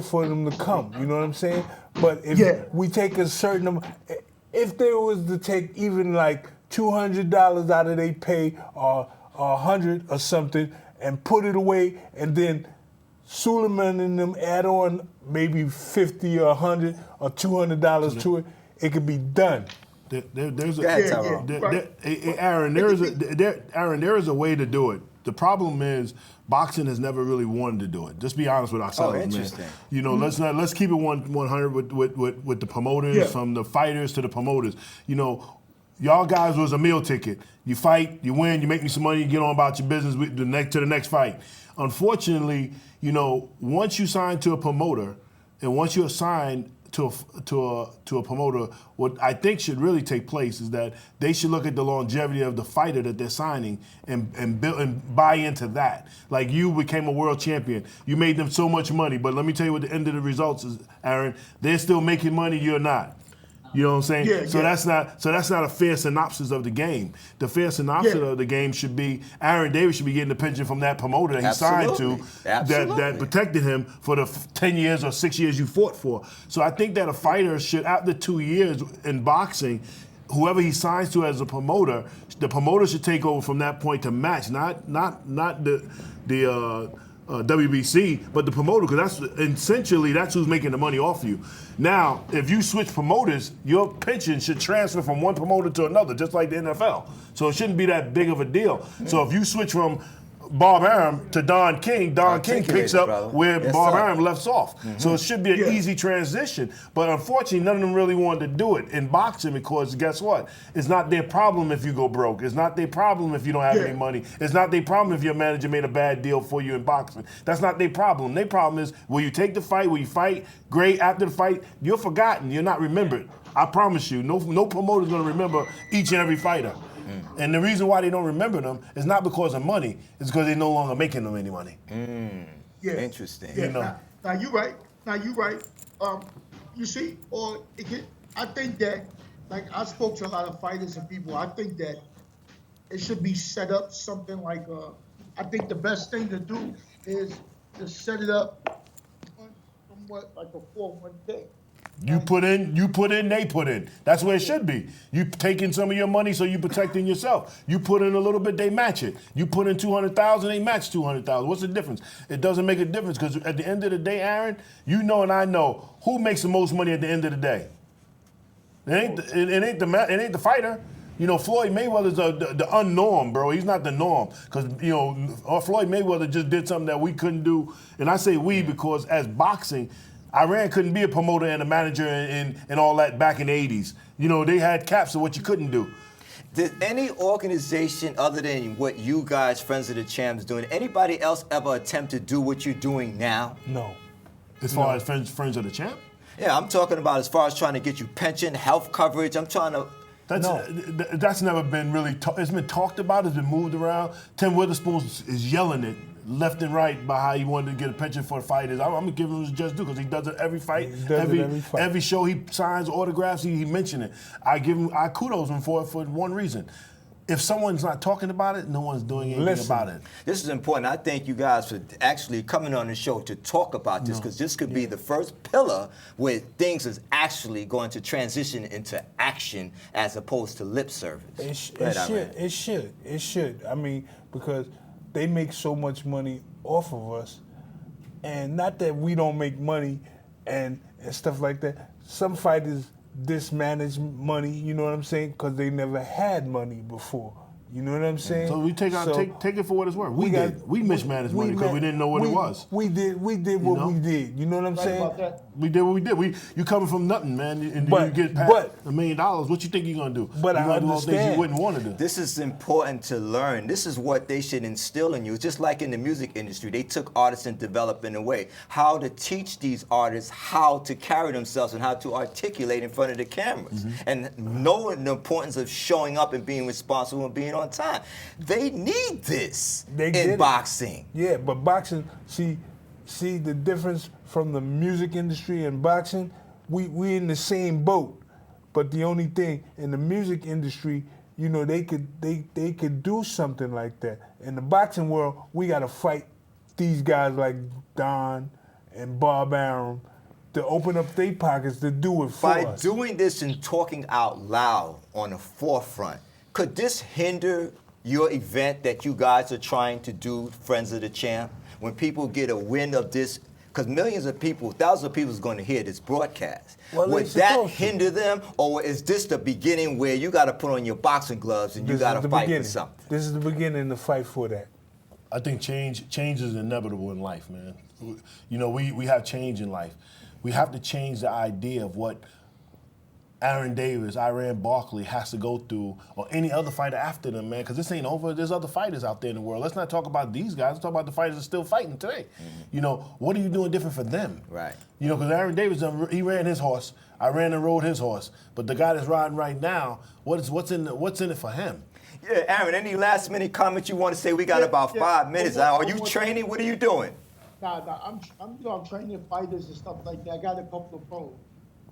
for them to come. You know what I'm saying? But if we take a certain amount, if they was to take even like $200 out of their pay or $100 or something and put it away, and then Suleiman and them add on maybe $50 or $100 or $200 to it, it could be done. Aaron, there is a way to do it. The problem is boxing has never really wanted to do it. Just be honest with ourselves, interesting. man. Let's keep it 100 with the promoters, from the fighters to the promoters. Y'all guys was a meal ticket. You fight, you win, you make me some money, you get on about your business to the next fight. Unfortunately, once you sign to a promoter, and once you're assigned to a promoter, what I think should really take place is that they should look at the longevity of the fighter that they're signing and build and buy into that. Like, you became a world champion, you made them so much money, but let me tell you what the end of the results is, Aaron. They're still making money, you're not. You know what I'm saying? That's not a fair synopsis of the game. The fair synopsis of the game should be Aaron Davis should be getting the pension from that promoter that he signed to, that protected him for the 10 years or 6 years you fought for. So I think that a fighter should, after 2 years in boxing, whoever he signs to as a promoter, the promoter should take over from that point to match, not the WBC, but the promoter, because that's who's making the money off you. Now, if you switch promoters, your pension should transfer from one promoter to another, just like the NFL. So it shouldn't be that big of a deal. So if you switch from Bob Arum to Don King, Don King picks up where Bob Arum left off. So it should be an easy transition. But unfortunately, none of them really wanted to do it in boxing, because guess what? It's not their problem if you go broke. It's not their problem if you don't have any money. It's not their problem if your manager made a bad deal for you in boxing. That's not their problem. Their problem is, will you take the fight? Will you fight? Great. After the fight, you're forgotten. You're not remembered. I promise you, no promoter's going to remember each and every fighter. And the reason why they don't remember them is not because of money. It's because they're no longer making them any money. Interesting. Yeah. Now you're right. You see, I think that, like, I spoke to a lot of fighters and people. I think that it should be set up something like I think the best thing to do is to set it up somewhat like a 401k. You put in, they put in. That's where it should be. You taking some of your money, so you protecting yourself. You put in a little bit, they match it. You put in 200,000, they match 200,000. What's the difference? It doesn't make a difference because at the end of the day, Aaron, you know and I know who makes the most money at the end of the day. It ain't the fighter. You know, Floyd Mayweather's the unnorm, bro. He's not the norm. Because, you know, Floyd Mayweather just did something that we couldn't do. And I say we because as boxing, Iran couldn't be a promoter and a manager and all that back in the 80s. You know, they had caps of what you couldn't do. Did any organization other than what you guys, Friends of the Champs, doing, anybody else ever attempt to do what you're doing now? No. As far as Friends of the Champ? Yeah, I'm talking about as far as trying to get you pension, health coverage. I'm trying to... That's never been really, it's been talked about, it's been moved around. Tim Witherspoon is yelling it left and right about how he wanted to get a pension for the fighters. I'm going to give him his just due because he does it every fight. Every show he signs autographs, he mentioned it. I kudos him for one reason. If someone's not talking about it, no one's doing anything about it. This is important. I thank you guys for actually coming on the show to talk about this because this could be the first pillar where things is actually going to transition into action as opposed to lip service. It should. I mean, because they make so much money off of us, and not that we don't make money and stuff like that. Some fighters dismanage money, you know what I'm saying? Because they never had money before. You know what I'm saying? So we take it for what it's worth. We mismanaged money because we didn't know what it was. We did what we did. You know what I'm saying? About that. We did what we did. You coming from nothing, man, and you get past $1 million. What you think you're gonna do? But you're I gonna do all things understand. you wouldn't want to do. This is important to learn. This is what they should instill in you. It's just like in the music industry. They took artists and developed in a way how to teach these artists how to carry themselves and how to articulate in front of the cameras. And knowing the importance of showing up and being responsible and being on time. They need this in boxing. Yeah, but boxing, see the difference from the music industry and boxing? We in the same boat. But the only thing, in the music industry, you know, they could do something like that. In the boxing world, we gotta fight these guys like Don and Bob Arum to open up their pockets to do it for us. By doing this and talking out loud on the forefront, could this hinder your event that you guys are trying to do, Friends of the Champ? When people get a wind of this, because millions of people, thousands of people is going to hear this broadcast. Would that hinder them, or is this the beginning where you got to put on your boxing gloves and you got to fight for something? This is the beginning to fight for that. I think change is inevitable in life, man. You know, we have change in life. We have to change the idea of what Aaron Davis, Barkley has to go through, or any other fighter after them, man, because this ain't over. There's other fighters out there in the world. Let's not talk about these guys. Let's talk about the fighters that are still fighting today. You know, what are you doing different for them? Right. You know, because Aaron Davis, he ran his horse. I ran and rode his horse. But the guy that's riding right now, what's in it for him? Yeah, Aaron, any last minute comments you want to say? We got about 5 minutes. Are you training? What are you doing? I'm training fighters and stuff like that. I got a couple of pros.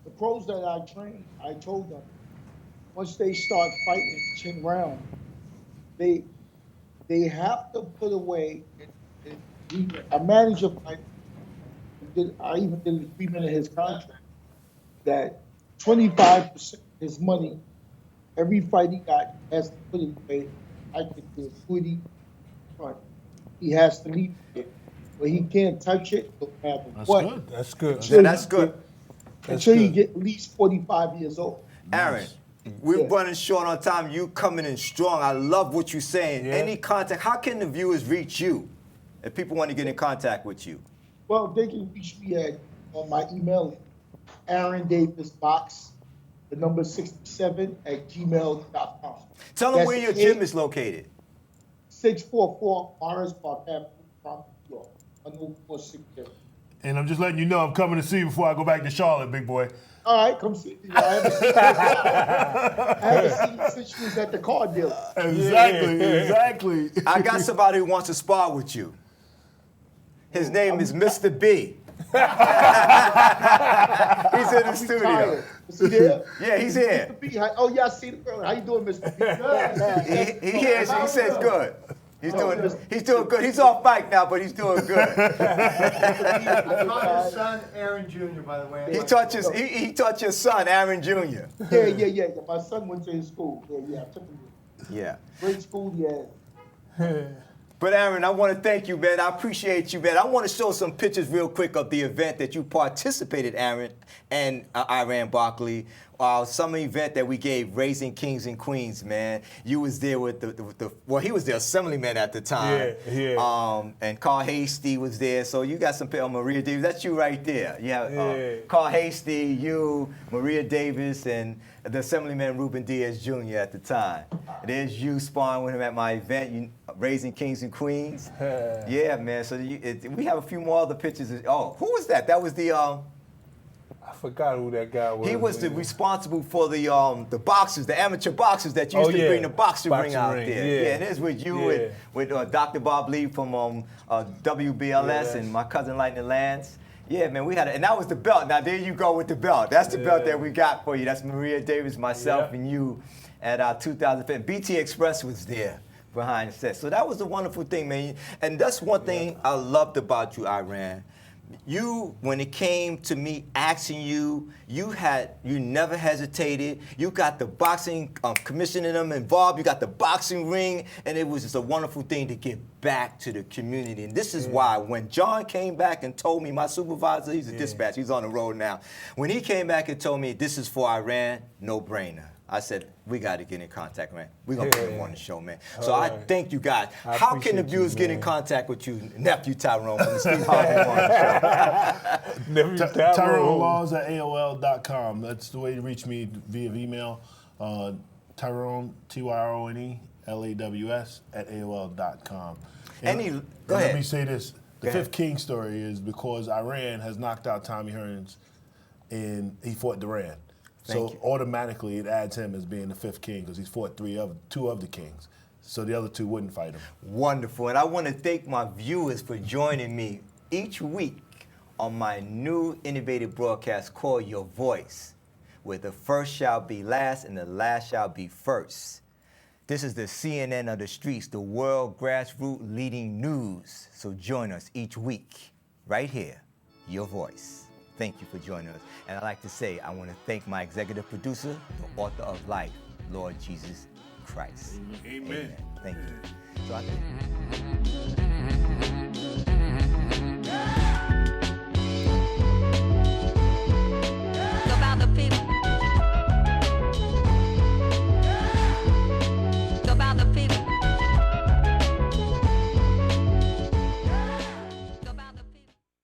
The pros that I train, I told them, once they start fighting 10 rounds, they have to put away. A manager fight. I even did an agreement in his contract that 25% of his money, every fight he got, has to put it away. I could do equity front. He has to leave it, but he can't touch it. No matter what. That's good. That's good. Until you get at least 45 years old. Aaron, we're running short on time. You coming in strong. I love what you're saying. Yeah. Any contact? How can the viewers reach you if people want to get in contact with you? Well, they can reach me on my email, AaronDavisBox, the number 67@gmail.com. Tell them where your gym is located. 644 Morris Park Avenue, New York, 10460. And I'm just letting you know I'm coming to see you before I go back to Charlotte, big boy. All right, come see me. I haven't seen you since you was at the car dealer. Exactly. I got somebody who wants to spar with you. His name is Mr. B. He's in the studio. Is he there? Yeah, he's here. Mr. B, oh, yeah, I see the girl. How you doing, Mr. B? He hears you. He says good. He's doing good. He's off mic now, but he's doing good. I taught his son, Aaron Jr., by the way. He taught your son, Aaron Jr. Yeah. My son went to his school. Yeah, I took him. Yeah. Great school, yeah. But Aaron, I want to thank you, man. I appreciate you, man. I want to show some pictures real quick of the event that you participated, Aaron, and Iran Barkley. Summer event that we gave, Raising Kings and Queens, man. You was there with well, he was the assemblyman at the time. Yeah. And Carl Hasty was there. So you got some pictures. Maria Davis, that's you right there. Yeah. Carl Hasty, you, Maria Davis, and the assemblyman Ruben Diaz Jr. at the time. There's you sparring with him at my event, Raising Kings and Queens. Yeah, man. So we have a few more other pictures. Oh, who was that? That was the. I forgot who that guy was. He was responsible for the boxers, the amateur boxers that used to bring the boxing ring out there. Yeah, and it's with you, with Dr. Bob Lee from WBLS and my cousin Lightning Lance. Yeah, man, we had it. And that was the belt. Now, there you go with the belt. That's the belt that we got for you. That's Maria Davis, myself, and you at our 2005. BT Express was there behind the set. So that was a wonderful thing, man. And that's one thing I loved about you, Iran. You, when it came to me asking you, you never hesitated. You got the boxing commission in them involved. You got the boxing ring, and it was just a wonderful thing to give back to the community. And this is why when John came back and told me, my supervisor, he's a dispatch, he's on the road now. When he came back and told me this is for Iran, no brainer. I said, we got to get in contact, man. We're going to put him on the show, man. So I thank you guys. How can the viewers get in contact with you, Nephew Tyrone, from the Steve Harvey Morning Show? Nephew Tyrone Laws at AOL.com. That's the way to reach me via email. Tyrone, Tyrone, LAWS at AOL.com. Let me say this. The Fifth King story is because Iran has knocked out Tommy Hearns and he fought Duran. So automatically it adds him as being the fifth king because he's fought two of the kings. So the other two wouldn't fight him. Wonderful. And I want to thank my viewers for joining me each week on my new innovative broadcast called Your Voice, where the first shall be last and the last shall be first. This is the CNN of the streets, the world grassroots leading news. So join us each week right here, Your Voice. Thank you for joining us. And I'd like to say, I want to thank my executive producer, the author of life, Lord Jesus Christ. Amen. Thank you. So I